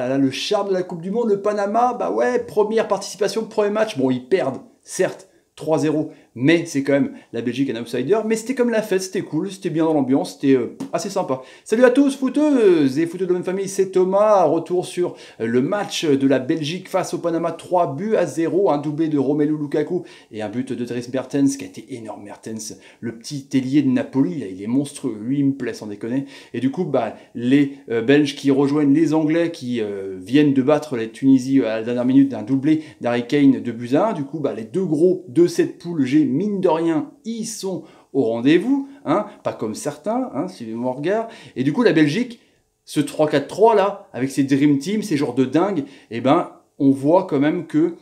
Là, le charme de la Coupe du Monde, le Panama, bah ouais, première participation, premier match. Bon, ils perdent, certes, 3-0, mais c'est quand même la Belgique un outsider. Mais c'était comme la fête, c'était cool, c'était bien dans l'ambiance, c'était assez sympa. Salut à tous, footeuses et footeux de la même famille, c'est Thomas. Retour sur le match de la Belgique face au Panama, 3-0, un doublé de Romelu Lukaku et un but de Dries Mertens qui a été énorme. Mertens, le petit ailier de Napoli, là, il est monstrueux, lui il me plaît sans déconner. Et du coup, bah, les Belges qui rejoignent les Anglais qui viennent de battre les Tunisie à la dernière minute d'un doublé d'Harry Kane de buts à 1. Du coup, bah, les deux gros de cette poule G, mine de rien, ils sont au rendez-vous, hein, pas comme certains, hein, suivez mon regard. Et du coup, la Belgique, ce 3-4-3 là, avec ses Dream Team, ces genres de dingues, eh ben, on voit quand même que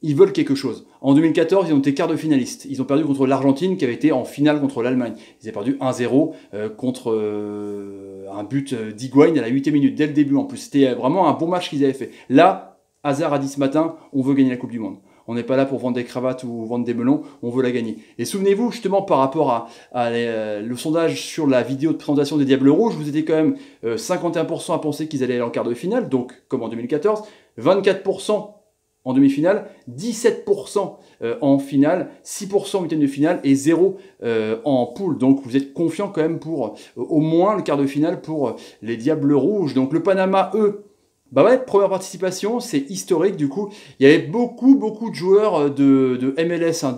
ils veulent quelque chose. En 2014, ils ont été quart de finalistes. Ils ont perdu contre l'Argentine qui avait été en finale contre l'Allemagne. Ils avaient perdu 1-0 contre un but d'Higuaín à la 8e minute, dès le début en plus. C'était vraiment un bon match qu'ils avaient fait. Là, Hazard a dit ce matin, on veut gagner la Coupe du Monde. On n'est pas là pour vendre des cravates ou vendre des melons, on veut la gagner. Et souvenez-vous, justement, par rapport le sondage sur la vidéo de présentation des Diables Rouges, vous étiez quand même 51% à penser qu'ils allaient aller en quart de finale, donc comme en 2014, 24% en demi-finale, 17% en finale, 6% en huitième de finale et 0 en poule. Donc vous êtes confiant quand même pour au moins le quart de finale pour les Diables Rouges. Donc le Panama, eux, bah ouais, première participation, c'est historique du coup. Il y avait beaucoup de joueurs de MLS hein,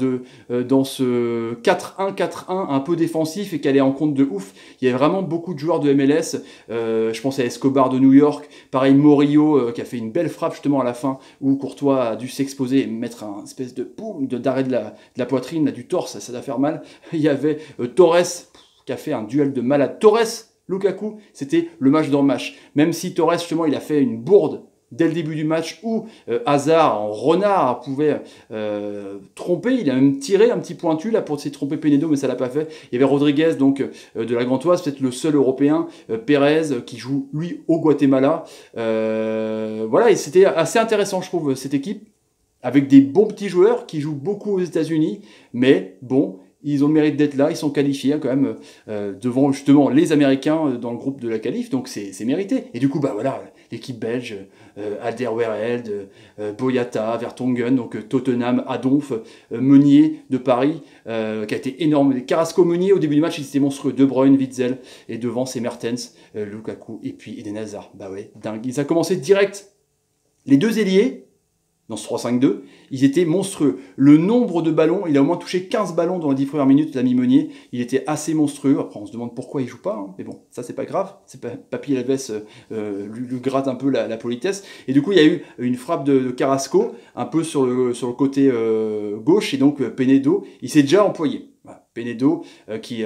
dans ce 4-1 un peu défensif et qui allait en compte de ouf. Il y avait vraiment beaucoup de joueurs de MLS. Je pense à Escobar de New York, pareil Morillo qui a fait une belle frappe justement à la fin où Courtois a dû s'exposer et mettre un espèce de boum d'arrêt de la poitrine, là, du torse, ça doit faire mal. Il y avait Torres qui a fait un duel de malade. Lukaku, c'était le match dans le match. Même si Torres, justement, il a fait une bourde dès le début du match où Hazard, en renard, pouvait tromper. Il a même tiré un petit pointu là pour essayer de tromper Penedo, mais ça l'a pas fait. Il y avait Rodriguez, donc de la Gantoise, peut-être le seul Européen, Pérez, qui joue, lui, au Guatemala. Voilà, et c'était assez intéressant, je trouve, cette équipe, avec des bons petits joueurs qui jouent beaucoup aux États-Unis, mais bon, ils ont le mérite d'être là, ils sont qualifiés hein, quand même devant justement les Américains dans le groupe de la qualif, donc c'est mérité. Et du coup, bah voilà, l'équipe belge, Alderweireld, Boyata, Vertonghen, donc Tottenham, Adonf, Meunier de Paris, qui a été énorme. Carrasco-Meunier, au début du match, ils étaient monstrueux. De Bruyne, Witzel, et devant c'est Mertens, Lukaku, et puis Eden Hazard. Bah ouais, dingue. Ils ont commencé direct. Les deux ailiers, dans ce 3-5-2, ils étaient monstrueux. Le nombre de ballons, il a au moins touché 15 ballons dans les 10 premières minutes, l'ami Meunier. Il était assez monstrueux. Après, on se demande pourquoi il joue pas. Hein. Mais bon, ça, c'est pas grave. C'est Papy Laves lui gratte un peu la politesse. Et du coup, il y a eu une frappe de Carrasco, un peu sur le côté gauche. Et donc, Penedo, il s'est déjà employé. Voilà. Penedo, qui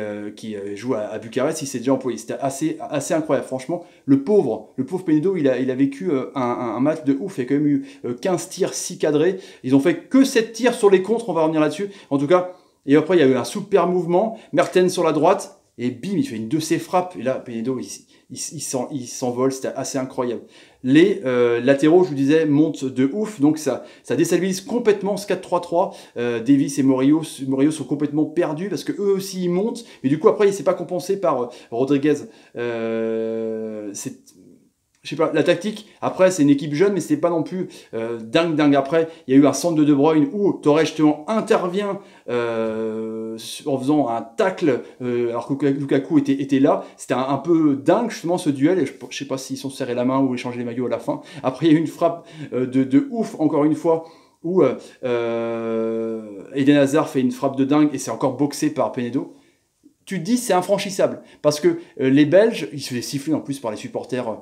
joue à Bucarest, il s'est déjà employé. C'était assez incroyable. Franchement, le pauvre Penedo, il a vécu un match de ouf. Il y a quand même eu 15 tirs, 6 cadrés. Ils ont fait que 7 tirs sur les contres, on va revenir là-dessus. En tout cas, et après, il y a eu un super mouvement. Mertens sur la droite, et bim, il fait une de ses frappes. Et là, Penedo, il s'envole, c'était assez incroyable. Les latéraux, je vous disais, montent de ouf, donc ça déstabilise complètement ce 4-3-3. Davis et Morillo sont complètement perdus parce que eux aussi ils montent, mais du coup après il s'est pas compensé par Rodriguez. Je sais pas, la tactique, après c'est une équipe jeune, mais c'était pas non plus dingue. Après, il y a eu un centre de Bruyne où Torres justement intervient en faisant un tacle alors que Lukaku était là. C'était un peu dingue justement ce duel, et je sais pas s'ils sont serrés la main ou échangé les maillots à la fin. Après, il y a eu une frappe de ouf, encore une fois, où Eden Hazard fait une frappe de dingue et c'est encore boxé par Penedo. Tu te dis c'est infranchissable parce que les Belges, ils se faisaient siffler en plus par les supporters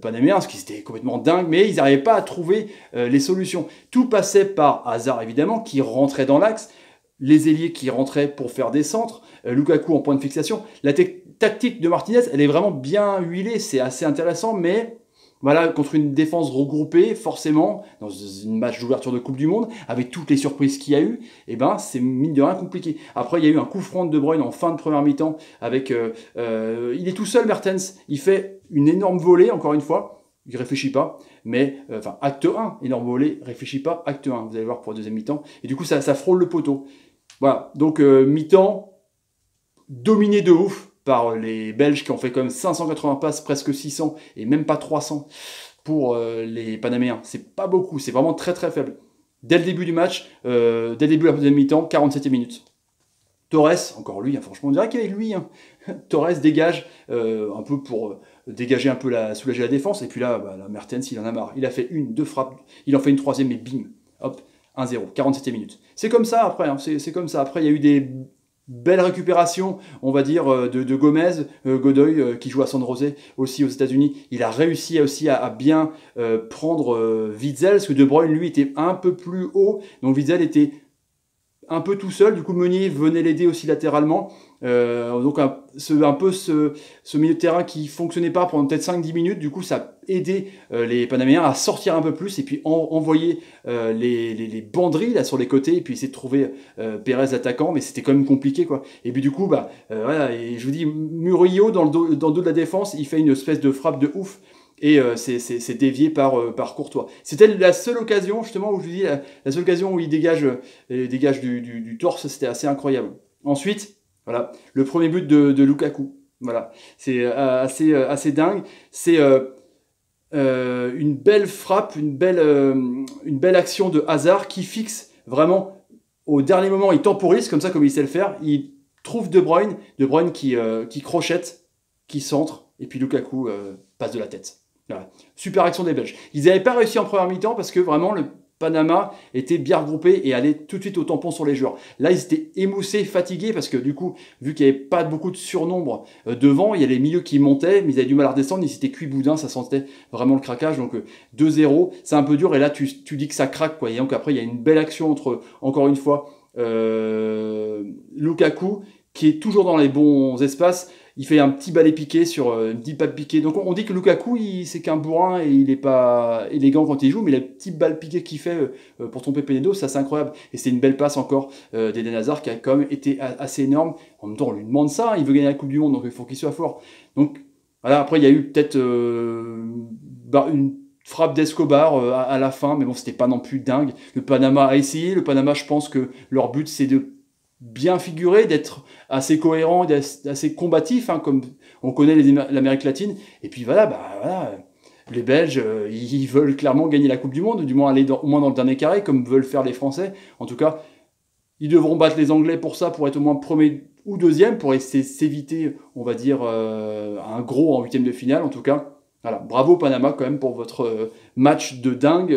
panaméens, ce qui était complètement dingue, mais ils n'arrivaient pas à trouver les solutions. Tout passait par Hazard évidemment, qui rentrait dans l'axe, les ailiers qui rentraient pour faire des centres, Lukaku en point de fixation. La tactique de Martinez, elle est vraiment bien huilée, c'est assez intéressant, mais voilà, contre une défense regroupée, forcément, dans une match d'ouverture de Coupe du Monde, avec toutes les surprises qu'il y a eu, et ben c'est mine de rien compliqué. Après, il y a eu un coup franc de De Bruyne en fin de première mi-temps, avec il est tout seul, Mertens, il fait une énorme volée, encore une fois, il réfléchit pas, mais, enfin, acte 1, énorme volée, réfléchit pas, acte 1, vous allez voir pour la deuxième mi-temps, et du coup, ça frôle le poteau. Voilà, donc mi-temps, dominé de ouf par les Belges qui ont fait quand même 580 passes, presque 600, et même pas 300. pour les Panaméens. C'est pas beaucoup, c'est vraiment très très faible. Dès le début du match, dès le début de la deuxième mi-temps, 47e minute. Torres, encore lui, hein, franchement on dirait qu'avec lui, hein, Torres dégage un peu pour dégager un peu soulager la défense, et puis là, la Mertens il en a marre. Il a fait deux frappes, il en fait une troisième, mais bim, hop, 1-0, 47e minute. C'est comme ça après, hein, c'est comme ça. Après il y a eu des belle récupération, on va dire, de Gomez, Godoy, qui joue à San José, aussi aux États-Unis. Il a réussi aussi à bien prendre Witsel, parce que De Bruyne, lui, était un peu plus haut. Donc Witsel était un peu tout seul. Du coup, Meunier venait l'aider aussi latéralement. Donc un peu ce milieu de terrain qui fonctionnait pas pendant peut-être 5-10 minutes. Du coup, ça a aidé les Panaméens à sortir un peu plus et puis envoyer les banderies là sur les côtés et puis essayer de trouver Pérez attaquant, mais c'était quand même compliqué quoi. Et puis du coup, voilà, et je vous dis, Murillo dans le dos de la défense, il fait une espèce de frappe de ouf. Et c'est dévié par Courtois. C'était la seule occasion, justement, où je vous dis, la seule occasion où il dégage du torse, c'était assez incroyable. Ensuite, voilà, le premier but de Lukaku. Voilà, c'est assez dingue. C'est une belle frappe, une belle action de Hazard qui fixe vraiment au dernier moment. Il temporise, comme ça, comme il sait le faire. Il trouve De Bruyne qui crochette, qui centre, et puis Lukaku passe de la tête. Voilà. Super action des Belges. Ils n'avaient pas réussi en première mi-temps parce que vraiment le Panama était bien regroupé et allait tout de suite au tampon sur les joueurs. Là, ils étaient émoussés, fatigués parce que du coup, vu qu'il n'y avait pas beaucoup de surnombre devant, il y a les milieux qui montaient, mais ils avaient du mal à redescendre. Ils étaient cuits boudin, ça sentait vraiment le craquage. Donc 2-0, c'est un peu dur et là, tu dis que ça craque quoi. Et donc après, il y a une belle action entre, encore une fois, Lukaku qui est toujours dans les bons espaces. Il fait un petit balai piqué sur une petite patte piquée. Donc on dit que Lukaku, c'est qu'un bourrin et il n'est pas élégant quand il joue, mais la petite balle piquée qu'il fait pour tromper Penedo, ça c'est incroyable. Et c'est une belle passe encore d'Eden Hazard qui a quand même été assez énorme. En même temps, on lui demande ça, il veut gagner la Coupe du Monde, donc il faut qu'il soit fort. Donc voilà, après il y a eu peut-être une frappe d'Escobar à la fin, mais bon, c'était pas non plus dingue. Le Panama a essayé. Le Panama, je pense que leur but, c'est de bien figurer, d'être assez cohérent, assez combatif, hein, comme on connaît l'Amérique latine. Et puis voilà, les Belges, ils veulent clairement gagner la Coupe du Monde, du moins aller au moins dans le dernier carré, comme veulent faire les Français. En tout cas, ils devront battre les Anglais pour ça, pour être au moins premier ou deuxième, pour essayer s'éviter, on va dire, un gros en huitième de finale. En tout cas, voilà, bravo Panama quand même pour votre match de dingue.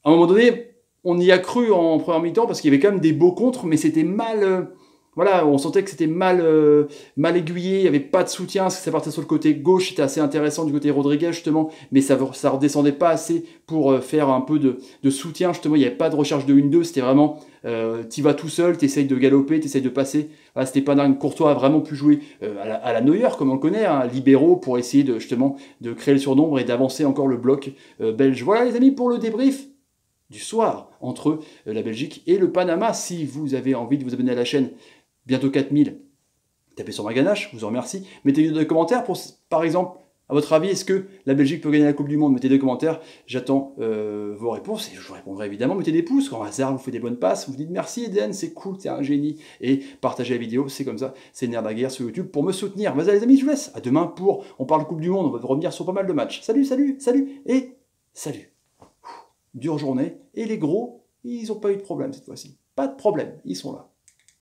À un moment donné, on y a cru en première mi-temps parce qu'il y avait quand même des beaux contres, mais c'était mal. Voilà, on sentait que c'était mal aiguillé, il n'y avait pas de soutien, parce que ça partait sur le côté gauche, c'était assez intéressant du côté Rodriguez justement, mais ça redescendait pas assez pour faire un peu de soutien, justement, il n'y avait pas de recherche de 1-2, c'était vraiment, t'y vas tout seul, t'essayes de galoper, t'essayes de passer, voilà, c'était pas dingue. Courtois a vraiment pu jouer à la Neuer, comme on le connaît, hein, libéraux, pour essayer justement de créer le surnombre et d'avancer encore le bloc belge. Voilà les amis pour le débrief du soir entre la Belgique et le Panama. Si vous avez envie de vous abonner à la chaîne, bientôt 4000, tapez sur ma ganache, je vous en remercie. Mettez des commentaires pour, par exemple, à votre avis, est-ce que la Belgique peut gagner la Coupe du Monde? Mettez des commentaires, j'attends vos réponses et je vous répondrai évidemment. Mettez des pouces, quand Hazard vous fait des bonnes passes, vous dites merci Eden, c'est cool, t'es un génie. Et partagez la vidéo, c'est comme ça, c'est Nerf de la guerre sur YouTube pour me soutenir. Vas-y les amis, je vous laisse, à demain pour On parle Coupe du Monde, on va revenir sur pas mal de matchs. Salut, salut, salut et salut. Dure journée, et les gros, ils n'ont pas eu de problème cette fois-ci. Pas de problème, ils sont là.